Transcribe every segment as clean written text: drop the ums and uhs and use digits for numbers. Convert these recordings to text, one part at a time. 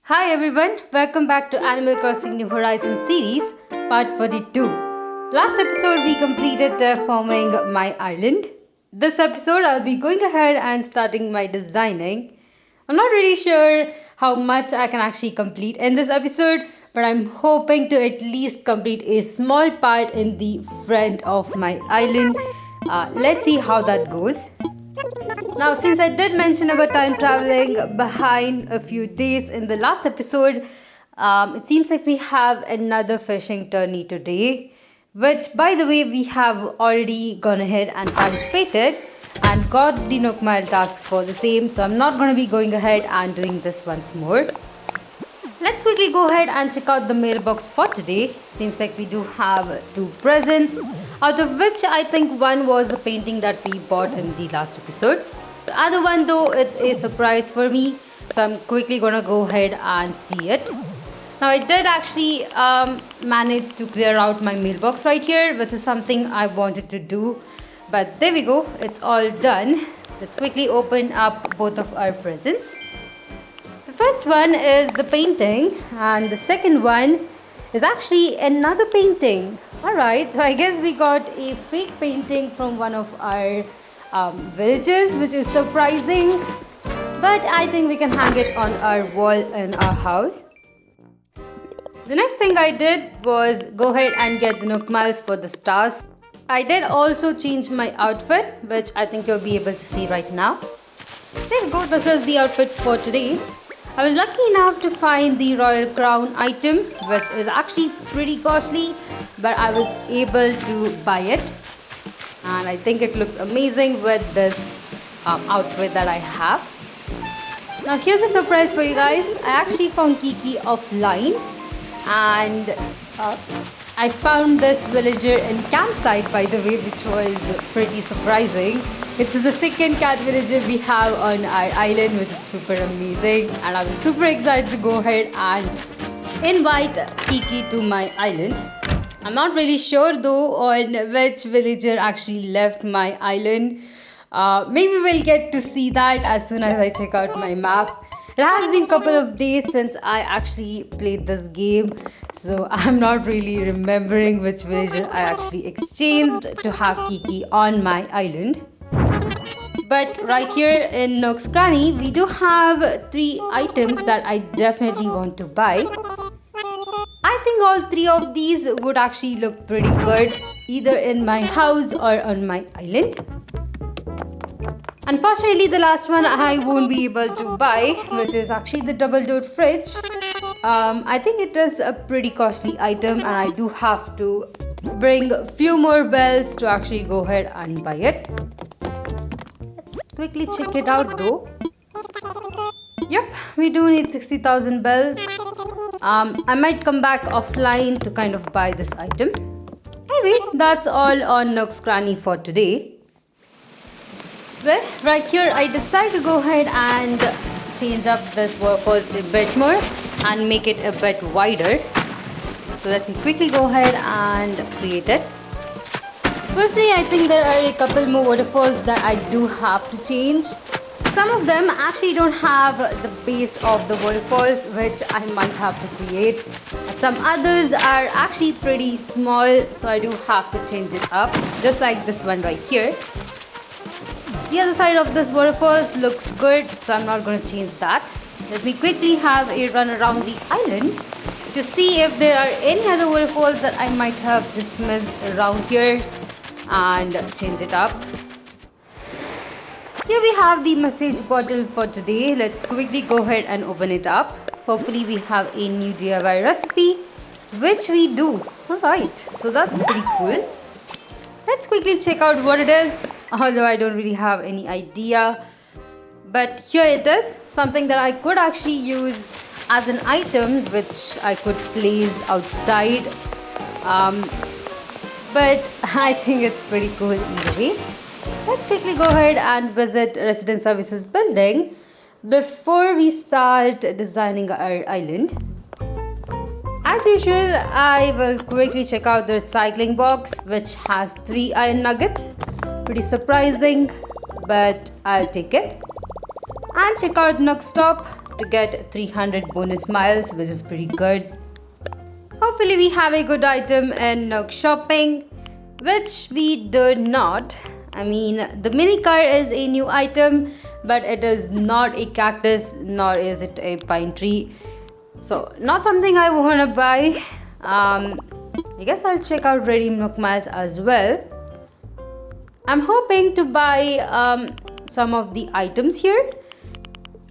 Hi everyone, welcome back to Animal Crossing New Horizons series, part 42. Last episode we completed terraforming my island. This episode I'll be going ahead and starting my designing. I'm not really sure how much I can actually complete in this episode, but I'm hoping to at least complete a small part in the front of my island. Let's see how that goes. Now, since I did mention about time traveling behind a few days in the last episode, it seems like we have another fishing tourney today, which, by the way, we have already gone ahead and participated and got the Nook Mile task for the same. So I'm not going to be going ahead and doing this once more. Let's quickly go ahead and check out the mailbox for today. Seems like we do have two presents, out of which I think one was the painting that we bought in the last episode. The other one though, it's a surprise for me, so I'm quickly gonna go ahead and see it. Now I did actually manage to clear out my mailbox right here, which is something I wanted to do, but there we go, it's all done. Let's quickly open up both of our presents. The first one is the painting and the second one is actually another painting. Alright, so I guess we got a fake painting from one of our villagers, which is surprising, but I think we can hang it on our wall in our house. The next thing I did was go ahead and get the Nook Miles for the stars. I did also change my outfit, which I think you'll be able to see right now. There we go, this is the outfit for today. I was lucky enough to find the royal crown item, which is actually pretty costly, but I was able to buy it. And I think it looks amazing with this outfit that I have. Now here's a surprise for you guys. I actually found Kiki offline, and I found this villager in campsite, by the way, which was pretty surprising. It's the second cat villager we have on our island, which is super amazing, and I was super excited to go ahead and invite Kiki to my island. I'm not really sure though on which villager actually left my island. Maybe we'll get to see that as soon as I check out my map. It has been a couple of days since I actually played this game, so I'm not really remembering which villager I actually exchanged to have Kiki on my island. But right here in Nook's Cranny, we do have 3 items that I definitely want to buy. I think all 3 of these would actually look pretty good either in my house or on my island. Unfortunately, the last one I won't be able to buy, which is actually the double-doored fridge. I think it is a pretty costly item and I do have to bring a few more bells to actually go ahead and buy it. Let's quickly check it out though. Yep, we do need 60,000 bells. I might come back offline to kind of buy this item. Anyway, that's all on Nook's Cranny for today. Well, right here I decided to go ahead and change up this waterfalls a bit more and make it a bit wider. So let me quickly go ahead and create it. Firstly, I think there are a couple more waterfalls that I do have to change. Some of them actually don't have the base of the waterfalls, which I might have to create. Some others are actually pretty small, so I do have to change it up, just like this one right here. The other side of this waterfalls looks good, so I'm not going to change that. Let me quickly have a run around the island to see if there are any other waterfalls that I might have just missed around here and change it up. Here we have the message bottle for today. Let's quickly go ahead and open it up. Hopefully we have a new DIY recipe, which we do. Alright, so that's pretty cool. Let's quickly check out what it is, although I don't really have any idea. But here it is, something that I could actually use as an item which I could place outside. But I think it's pretty cool either way. Let's quickly go ahead and visit Resident Services building before we start designing our island. As usual, I will quickly check out the recycling box, which has 3 iron nuggets. Pretty surprising, but I'll take it. And check out Nook's Top to get 300 bonus miles, which is pretty good. Hopefully we have a good item in Nook shopping, which we do not. I mean, the mini car is a new item, but it is not a cactus, nor is it a pine tree. So not something I want to buy. I guess I'll check out redeem Nook miles as well. I'm hoping to buy some of the items here.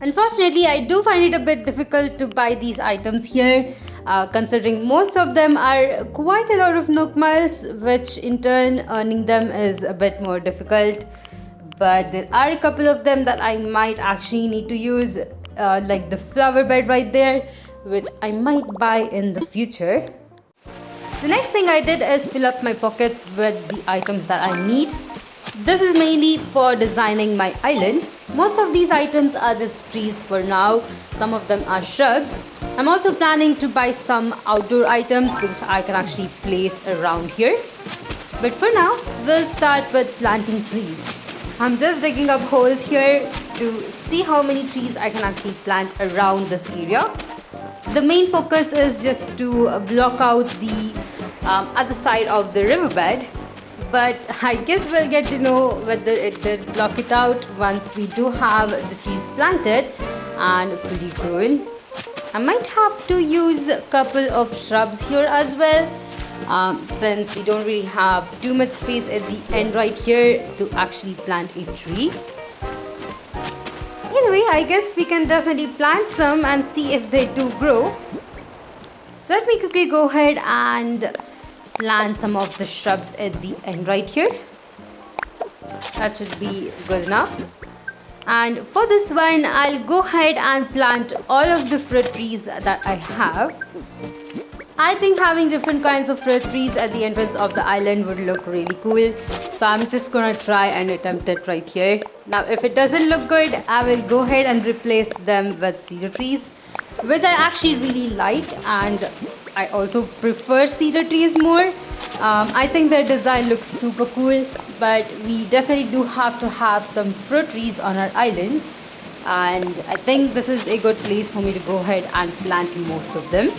Unfortunately, I do find it a bit difficult to buy these items here, considering most of them are quite a lot of Nook miles, which in turn earning them is a bit more difficult. But there are a couple of them that I might actually need to use, like the flower bed right there, which I might buy in the future. The next thing I did is fill up my pockets with the items that I need. This is mainly for designing my island. Most of these items are just trees for now. Some of them are shrubs. I'm also planning to buy some outdoor items which I can actually place around here. But for now, we'll start with planting trees. I'm just digging up holes here to see how many trees I can actually plant around this area. The main focus is just to block out the other side of the riverbed. But I guess we'll get to know whether it did block it out once we do have the trees planted and fully grown. I might have to use a couple of shrubs here as well, since we don't really have too much space at the end right here to actually plant a tree. Either way, I guess we can definitely plant some and see if they do grow. So let me quickly go ahead and plant some of the shrubs at the end right here. That should be good enough. And for this one, I'll go ahead and plant all of the fruit trees that I have. I think having different kinds of fruit trees at the entrance of the island would look really cool. So I'm just gonna try and attempt it right here. Now if it doesn't look good, I will go ahead and replace them with cedar trees, which I actually really like, and I also prefer cedar trees more. I think their design looks super cool, but we definitely do have to have some fruit trees on our island, and I think this is a good place for me to go ahead and plant most of them.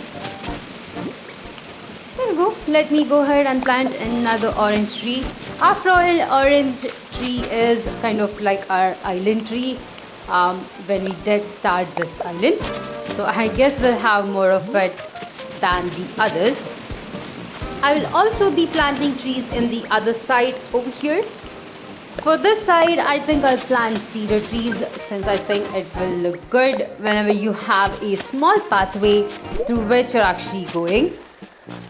There we go. Let me go ahead and plant another orange tree. After all, orange tree is kind of like our island tree when we did start this island. So I guess we'll have more of it than the others. I will also be planting trees in the other side over here. For this side, I think I'll plant cedar trees, since I think it will look good whenever you have a small pathway through which you're actually going.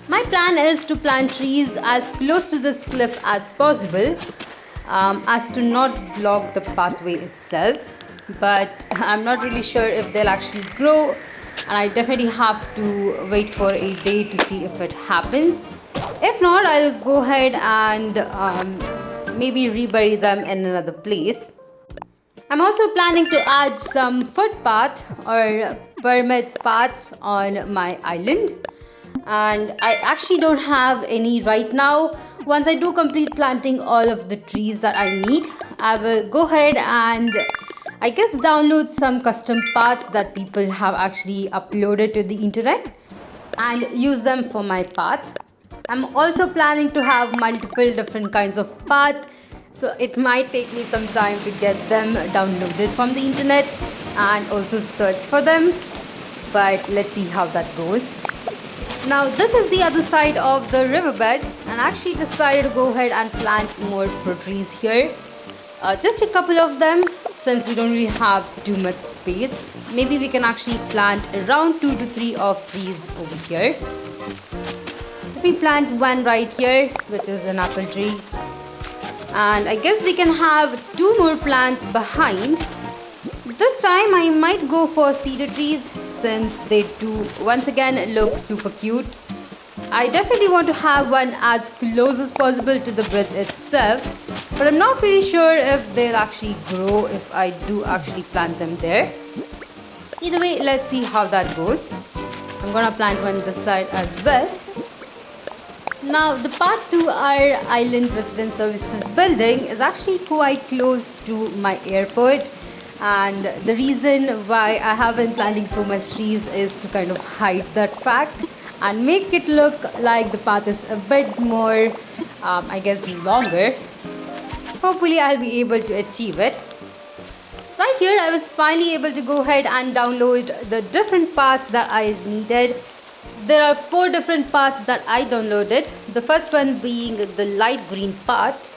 My plan is to plant trees as close to this cliff as possible, as to not block the pathway itself. But I'm not really sure if they'll actually grow, and I definitely have to wait for a day to see if it happens. If not, I'll go ahead and maybe rebury them in another place. I'm also planning to add some footpath or permit paths on my island, and I actually don't have any right now. Once I do complete planting all of the trees that I need, I will go ahead and I guess download some custom paths that people have actually uploaded to the internet and use them for my path. I'm also planning to have multiple different kinds of paths, so it might take me some time to get them downloaded from the internet and also search for them, but let's see how that goes. Now this is the other side of the riverbed, and I actually decided to go ahead and plant more fruit trees here. Just a couple of them, since we don't really have too much space. Maybe we can actually plant around 2 to 3 of trees over here. Let me plant one right here, which is an apple tree. And I guess we can have 2 more plants behind. This time I might go for cedar trees, since they do once again look super cute. I definitely want to have one as close as possible to the bridge itself, but I'm not really sure if they'll actually grow if I do actually plant them there. Either way, let's see how that goes. I'm gonna plant one this side as well. Now the path to our Island Resident Services building is actually quite close to my airport, And the reason why I have been planting so much trees is to kind of hide that fact and make it look like the path is a bit more, I guess, longer. Hopefully I'll be able to achieve it. Right here I was finally able to go ahead and download the different paths that I needed. There are 4 different paths that I downloaded. The first one being the light green path.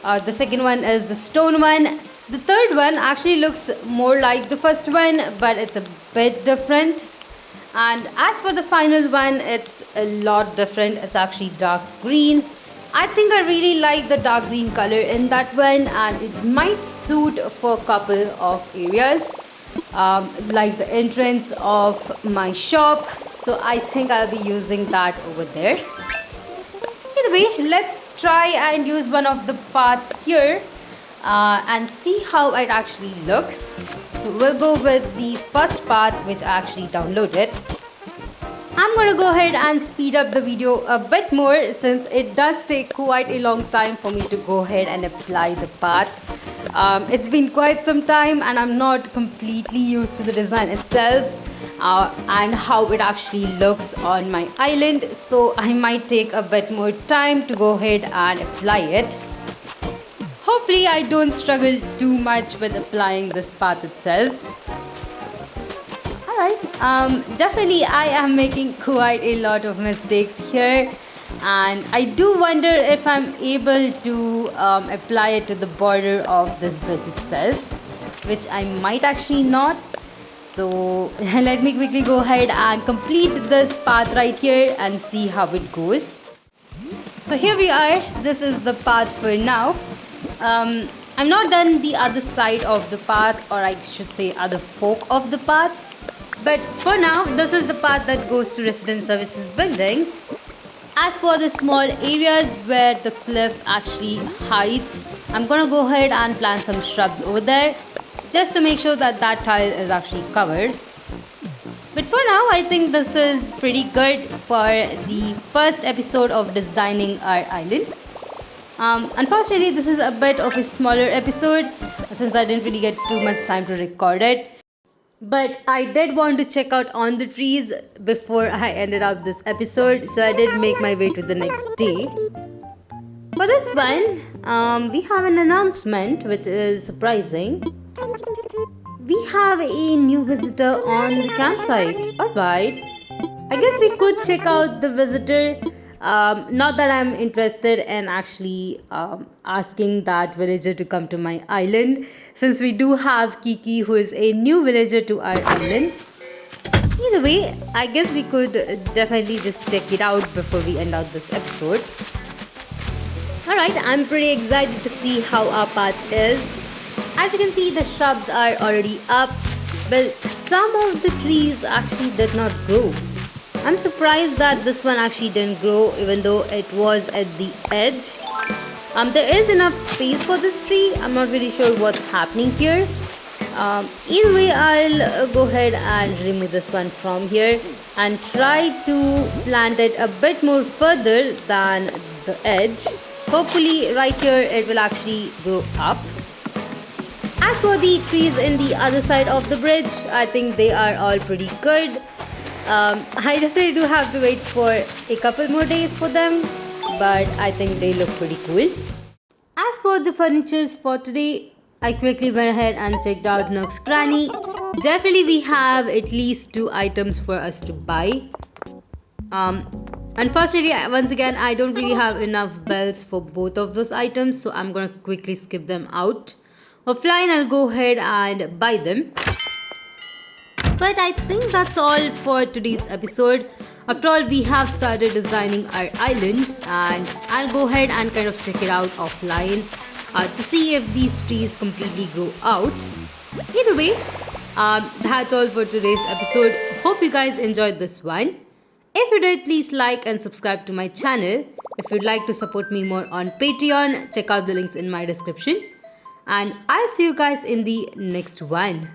The second one is the stone one. The third one actually looks more like the first one, but it's a bit different. And as for the final one, it's a lot different. It's actually dark green. I think I really like the dark green color in that one, and it might suit for a couple of areas, like the entrance of my shop. So I think I'll be using that over there. Either way, let's try and use one of the paths here and see how it actually looks. So we'll go with the first path which I actually downloaded. I'm going to go ahead and speed up the video a bit more since it does take quite a long time for me to go ahead and apply the path. It's been quite some time and I'm not completely used to the design itself and how it actually looks on my island, so I might take a bit more time to go ahead and apply it. Hopefully I don't struggle too much with applying this path itself. Alright, definitely I am making quite a lot of mistakes here, and I do wonder if I'm able to apply it to the border of this bridge itself, which I might actually not. So let me quickly go ahead and complete this path right here and see how it goes. So here we are, this is the path for now. I'm not done the other side of the path, or I should say other fork of the path. But for now, this is the path that goes to Resident Services building. As for the small areas where the cliff actually hides, I'm gonna go ahead and plant some shrubs over there just to make sure that that tile is actually covered. But for now, I think this is pretty good for the first episode of designing our island. Unfortunately, this is a bit of a smaller episode since I didn't really get too much time to record it. But I did want to check out on the trees before I ended up this episode, so I did make my way to the next day. For this one, we have an announcement which is surprising. We have a new visitor on the campsite. Alright, I guess we could check out the visitor. Not that I'm interested in actually asking that villager to come to my island, since we do have Kiki, who is a new villager to our island. Either way, I guess we could definitely just check it out before we end out this episode. Alright, I'm pretty excited to see how our path is. As you can see, the shrubs are already up, but some of the trees actually did not grow. I'm surprised that this one actually didn't grow, even though it was at the edge. There is enough space for this tree. I'm not really sure what's happening here. Either way, I'll go ahead and remove this one from here and try to plant it a bit more further than the edge. Hopefully right here it will actually grow up. As for the trees in the other side of the bridge, I think they are all pretty good. I definitely do have to wait for a couple more days for them, but I think they look pretty cool. As for the furnitures for today, I quickly went ahead and checked out Nook's Cranny. Definitely we have at least 2 items for us to buy. Unfortunately, once again, I don't really have enough bells for both of those items, so I'm gonna quickly skip them out. Offline, I'll go ahead and buy them. But I think that's all for today's episode. After all, we have started designing our island, and I'll go ahead and kind of check it out offline to see if these trees completely grow out. Either way, that's all for today's episode. Hope you guys enjoyed this one. If you did, please like and subscribe to my channel. If you'd like to support me more on Patreon, check out the links in my description. And I'll see you guys in the next one.